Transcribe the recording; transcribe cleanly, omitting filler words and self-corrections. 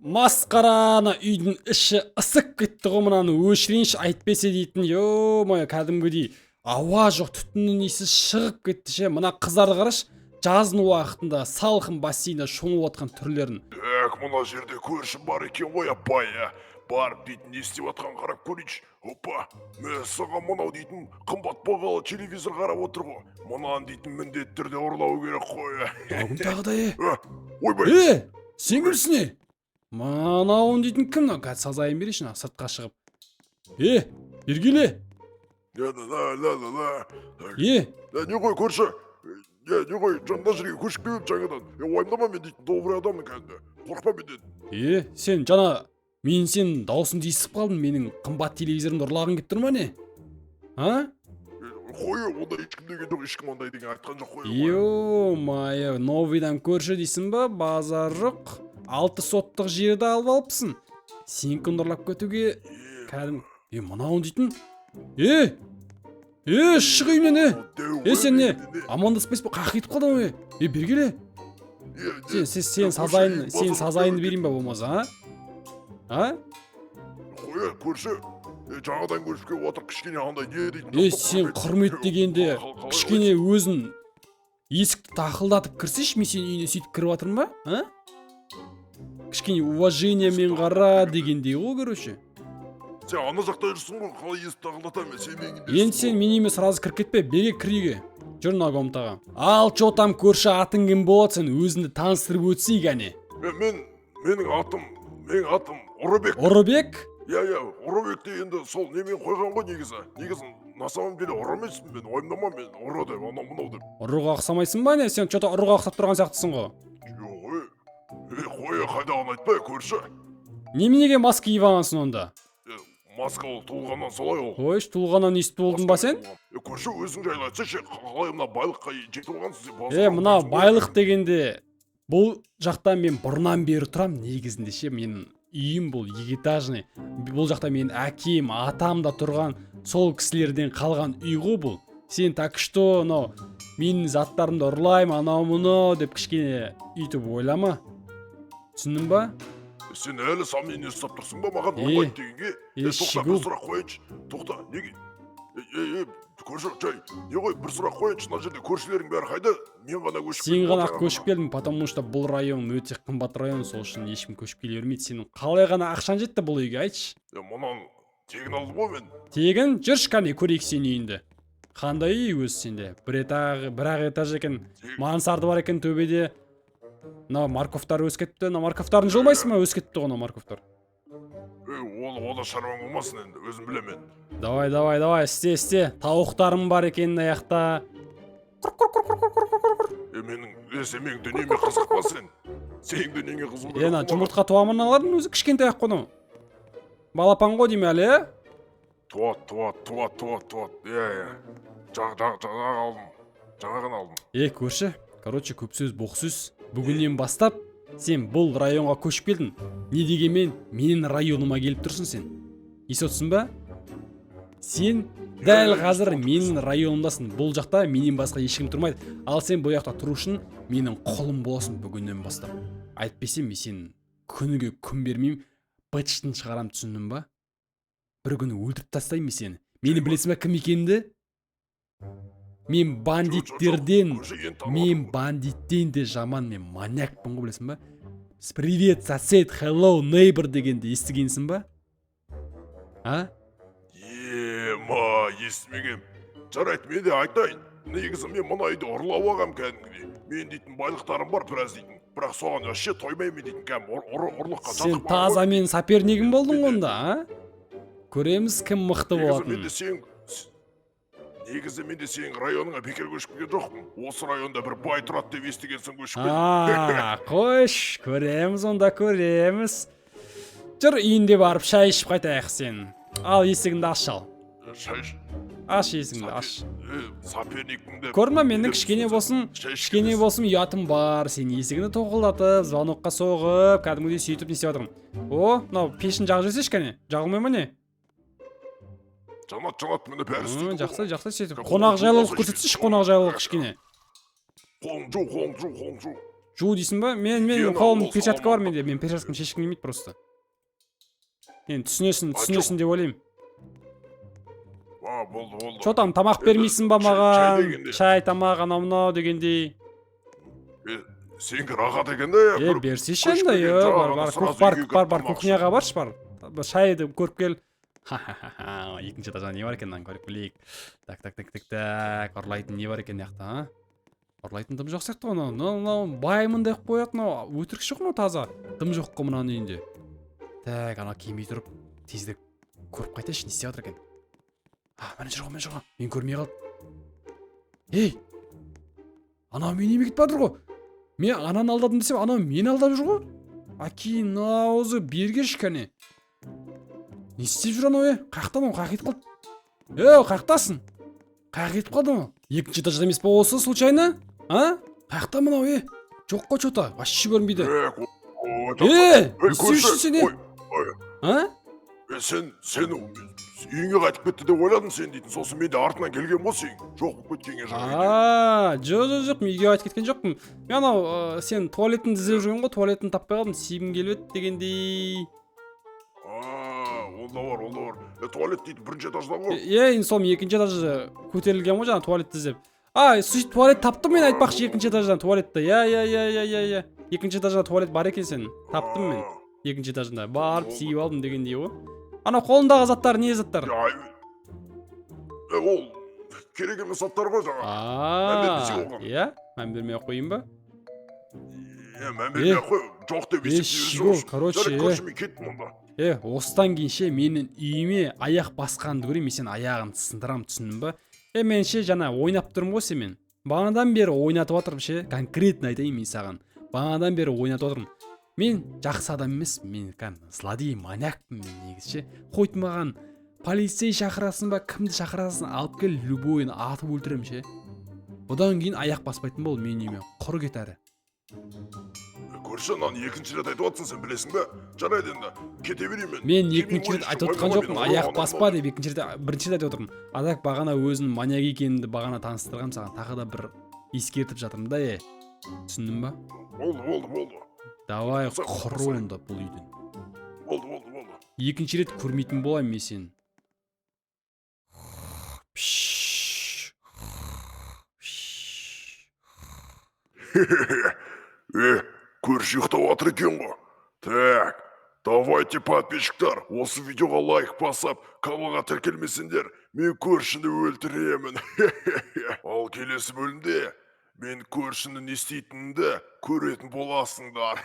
Масқараны үйдің іші ысып кетті ғой, мынаны өшірейінші айтпесе дейтін. Ё-моё, кәдімгідей ауа жоқ, түтіннің иісі шығып кетті ше. Мына қыздарды қарашы, жаздың уақытында салқын бассейнде шомылып отқан түрлерін. Мына жерде көршім бар екен ғой, апай. Барып дейтін, не істеп жатқанын қарап көрейінші. Опа, мен саған мынау дейтін қымбат бағалы телевизор қарап отыр ғой. Мынаны дейтін міндетті түрде ұрлау керек қой. Бүгін тағы да Ойбай. сен кімсің? Мынауын дейтін кім? Қазір сазайын берейші, сыртқа шығып. Бергеле. Не ғой көрші? Не ғой, жаңа жерге көшіп келіп жаңадан. Уайымдама, мен дейтін добрый адаммын кәдімгі. Қорқпа менен. Сен мен сен даусыңды естіп қалдым, менің қымбат телевизорымды ұрлағың келіп тұр ма не? Қой, ондай ешкім деген жоқ, ешкім ондай деген айтқан жоқ қой. Ё-моё, новыйдан көрші дейсің ба? Базар жоқ. 6 соттық жерді алып алыпсың. Сен күн ұрлап кетуге кәдімгі. Мынауын дейтін? Шық үйімнен, сен не? Амандаспайсың ба? Қақ етіп қалдың ғой. Бергеле. Сен сазайынды берейін ба болмаса, Қой, көрші, жаңадан көршіп келіп отыр, кішкене андай не дейтін. Сен құрмет дегенде кішкене өзін есікті тақылдатып кірсеш, мен сен үйіне сөйтіп кіріп жатырмын ба? Кішкене уважениемен қара дегендей ғой, короче. Сен ана жақта жүрсің ғой, қалай есікті тақылдатамын мен, сен менің. Енді сен мен үйіме сразу кіріп кетпе, бере кіруге. Жүр мына комнатаға. Ал чотам, көрші атың кім болады, сен өзіңді таныстырып өтсей кәне. Менің атым Ұрыбек. Ұрыбек? Ұрыбек дегенді сол немен қойған ғой негізі. Негізі на самом деле ұры емеспін мен, ойымдама мен ұры деп, анау мынау деп. Ұрыға ұқсамайсың ба не? Сен что-то ұрыға ұқсап тұрған сияқтысың ғой. Қой, қайдағыны айтпай, көрші. Неменеге маска киіп алғансың онда? Маска ол туылғаннан солай ол. Қойш, туылғаннан естіп болдың ба сен? Көрші, өзің жайлы айтсайшы, қалай мына байлыққа жетіп алғансың? Мына байлық дегенде бұл жақта мен бұрыннан бері тұрам, негізінде ше, менің үйім бұл егетажный. Бұл жақта мен әкем, атам да тұрған, сол кісілерден қалған үй ғой бұл. Сен так что, менің заттарымды ұрлаймын, анау-мынау деп кішкене үйтіп ойлама. Түсіндің ба? Сен әлі сомнение ұстап тұрсың ба маған ұрлайды дегенге? Тоқта, бір сұрақ қойыншы. Тоқта, неге? Көрші, не ғой, бір сұрақ қойыншы, мына жерде көршілерің бәрі қайда? Мен ғана көшіп келдім. Сен ғана көшіп келдің, потому что бұл район өте қымбат район, сол үшін ешкім көшіп келе бермейді. Сенің қалай ғана ақшан жетті бұл үйге, айтшы? Мұнан тегін алдым ғой мен. Тегін? Жүрші кәне көрейік сен үйінде. Қандай үй өзі сенде? Бір-ақ этаж екен, мансарды бар екен төбеде. Марковтар өсіп кетті. Марковтарын жылмайсың ба? Өсіп кетті ғой марковтар. Ода шаруаң болмасын енді, өзім білемен. Давай, істе. Тауықтарым бар екен аяқта. Сен менің дүниеме қызық па сен? Сенің дүниеңе қызық ба? Жұмыртқа туамын аладың өзі кішкентай ақ қону. Балапан ғой дейм әлі, Туат. Жаңағын алдым. Көрші, короче, көп сөз боқ сөз. Бүгіннен бастап сен бұл районға көшіп келдің. Не дегенмен менің районыма келіп тұрсың сен. Есотсың ба? Сен дәл қазір менің районымдасың. Бұл жақта менен басқа ешкім тұрмайды. Ал сен бұл жақта тұру үшін менің құлым боласың бүгіннен бастап. Айтпесем мен сен күніге күн бермеймін, бытыштың шығарам, түсіндің ба? Бір күні өлтіріп тастаймын сені. Мені білесің ба кім екенімді? Мен бандиттен де жаман, мен маньякпын ғой, білесің ба? Привет, сосед, hello, neighbor дегенді естігенсің ба? Естімегем. Жарайды, мен де айтайын. Негізі мен мына үйді ұрлап алғам кәдімгідей. Мен дейтін байлықтарым бар біраз дейтін. Бірақ соған вообще тоймаймын дейтін ұрлыққа жатып. Сен таза мен сопернигім болдың онда, Көреміз кім мықты болатын. Негізі мен де сенің районыңа бекер көшіп келген жоқпын. Осы районда бір бай тұрады деп естігенсің көшіп келдім. Қош, көреміз онда, көреміз. Жүр, үйінде барып шай ішіп қайтайық сен. Ал есігіңді аш ал. Аш есігіңді, аш. Соперниктіңді. Көрме, менің кішкене болсын ұятым бар. Сен есігіңді тоқылдатып, звонокқа соғып, кәдімгідей сөйтіп не істеп отырмын. Мынау пешін жағып жіберсейші кәне. Жағылмай ма не? Жанат, мені бәрі істейді. Жақсы сөйтіп. Қонақ жайлылық көрсетсейші, қонақ жайлылық кішкене. Қоң жу. Жуу дейсің ба? Мен Ген қолымда ал, перчатка бар саламатта. менде. Мен перчатканы шешкім келмейді просто. Енді А, түсінесің деп ойлаймын. болды. Чо там тамақ Енді бермейсің ба чай маған? дегенде. Чай, тамақ, анау мынау дегендей. Сенің рахат екенде. Берсейші енді, бар, кухняға баршы, бар. Шайды көріп кел. Ха-ха-ха, екінші этажда не бар екен, мынаны көріп келейік. Так, ұрлайтын не бар екен яқта, а? Ұрлайтын дым жоқ сияқты ғой, мынау баймын деп қояды, мынау өтірік жоқ мынау таза. Дым жоқ қой мынаның үйінде. Так, ана кимей тұрып, тезірек көріп қайтайыншы, не істеп жатыр екен? Міне жүр ғой, мен көрмей қалды. Ей! Анау мені неме кетіп жатыр ғой? Мен ананы алдадым десем, анау мені алдап жүр ғой? Кейін аузы бергеш кәне. Не істеп жүр анау, қаяқтан ол, қаяқ етіп қалды? Қаяқтасың? Қаяқ етіп қалды ма? Екінші этажда емес па осы случайно? Қаяқтан мынау, жоқ қой чота, вообще көрінбейді. Не істеп жүрсің сен? Сен үйіңе қайтып кетті деп ойладың сен дейтін, сосын мен де артынан келген болсың. Жоқ болып кеткенге жоқ, мен үйге қайтып кеткен жоқпын. Мен анау сен туалетіңді іздеп жүрген ғой, туалетін таппай қалдым, сүйгім келіп еді дегендей. Ол да бар. Туалет дейді бірінші этажда ғой. Енді сол екінші этажда көтерілген ғой жаңа туалетті іздеп. Сөйтіп туалет таптым мен, айтпақшы екінші этаждан туалетті. Екінші этажда туалет бар екен сен. Таптым мен. Екінші этажында барып сүйіп алдым дегендей ғой. Ана қолындағы заттар не заттар? Ол керек емес заттар ғой жаңа. Мән бермей қойын ба? Мән бермей қой, жоқ деп есептейміз. Короче, мен кеттім онда. Осыдан кейінше менің үйіме аяқ басқанды көрейін, мен сен аяғын сындырам, түсіндің ба? Мен жаңа ойнап тұрмын ғой сен мен. Бағанадан бері ойнатып отырмын, конкретно айтайын мен саған. Бағанадан бері ойнатып отырмын. Мен жақсы адам емес, мен злодей, маньякпын мен негізі. Қойт маған полицей шақырасың ба, кімді шақырасың, алып кел, любойын атып өлтірем ше. Одан кейін аяқ баспайтын бол мен үйіме, құр кет әрі. Көрші, наны екінші рет айтып атсың, сен білесің бе? Жарайды енді, кете берейін мен. Мен екінші рет айтып отқан жоқпын, аяқ баспа деп бірінші рет айтып отырмын. Адак бағана өзінің маньяк екенімді бағана таныстырғам саған, тағы да бір ескертіп жатырмын да, түсіндің ба? Болды. Давай құры онда бұл үйден. Болды. Екінші рет көрмейтін болайын мен сен. Көрші ұйықтап отыр екен ғой. Так, давайте подписчиктар, осы видеоға лайк басып, каналға тіркелмесеңдер, мен көршіні өлтіремін. Ал келесі бөлімде мен көршінің не істейтінімді көретін боласыңдар.